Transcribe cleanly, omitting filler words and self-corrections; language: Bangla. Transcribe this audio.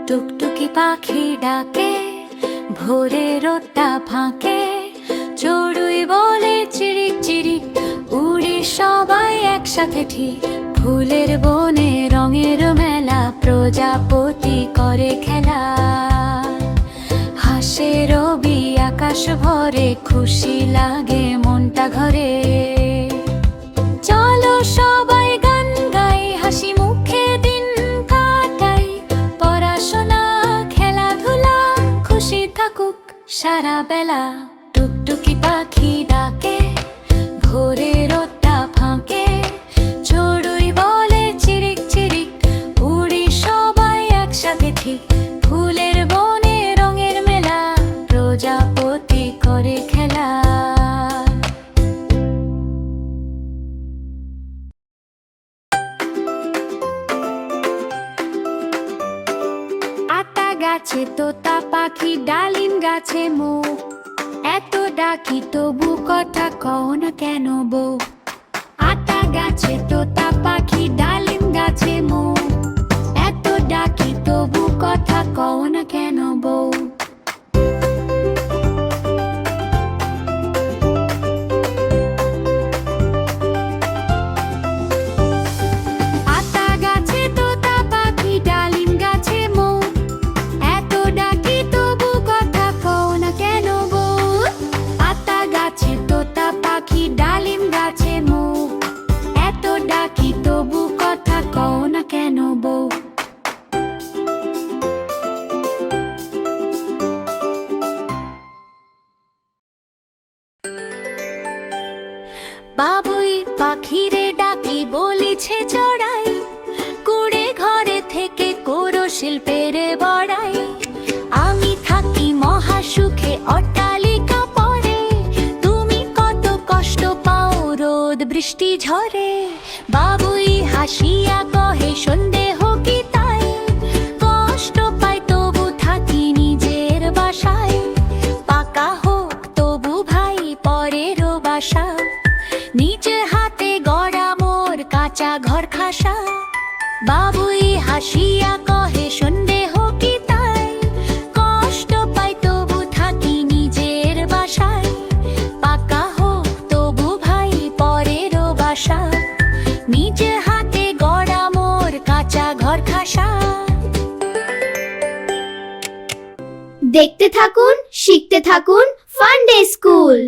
টুকটুকি পাখি ডাকে, ভোরে রোদটা ফাঁকে, চড়ুই বলে চিরিক চিরিক, উড়ি সবাই একসাথে ঠিক। ফুলের বনে রঙের মেলা, প্রজাপতি করে খেলা, হাসে রবি আকাশ ভরে, খুশি লাগে মনটা ঘরে। চলো সবাই গান গাই, হাসি মুখে দিন কাটাই, পড়াশোনা খেলাধুলা খুশি থাকুক সারা বেলা। টুকটুকি পাখি ডাকে, ভোরে রোদটা ফাঁকে, চড়ুই বলে চিরিক চিরিক, উড়ি সবাই একসাথে ঠিক। ফুলের বনে রঙের মেলা, প্রজাপতি করে খেলা। আতা গাছে তোতা পাখি, ডালিম গাছে মো, এত ডাকি তবু কথা কও না কেন বউ। আতা গাছে তোতা পাখি, ডালিম গাছে মো, এত ডাকি তবু কথা কও না কেন বউ। আতা গাছে তোতা পাখি, ডালিম গাছে মো, এত ডাকি তবু কথা কও না কেন বউ। আতা গাছে তোতা পাখি, ডালিম গাছে মো, এত ডাকি তবু কথা কও না কেন বউ। বাবুই পাখিরে ডাকি বলিছে চড়াই, কুড়ে ঘরে থেকে করো শিল্পের বড়াই। আমি থাকি মহা সুখে অট্টালিকা পরে, তুমি কত কষ্ট পাও রোদ বৃষ্টি ঝরে। বাবুই হাসিয়া কহে সন্দেহ কি তাই, কষ্ট পাই তবু থাকি নিজের বাসায়। পাকা হোক তবু ভাই পরেরও বাসা, নিজে হাতে গড়া মোর কাঁচা ঘর খাসা। বাবুই হাসিয়া কহে সন্দেহ কি তাই, কষ্ট পাই তবু থাকি নিজের বাসায়। পাকা হোক তবু ভাই পরেরও বাসা, নিজে হাতে গড়া মোর কাঁচা ঘর খাসা। দেখতে থাকুন, শিখতে থাকুন ফান ডে স্কুল।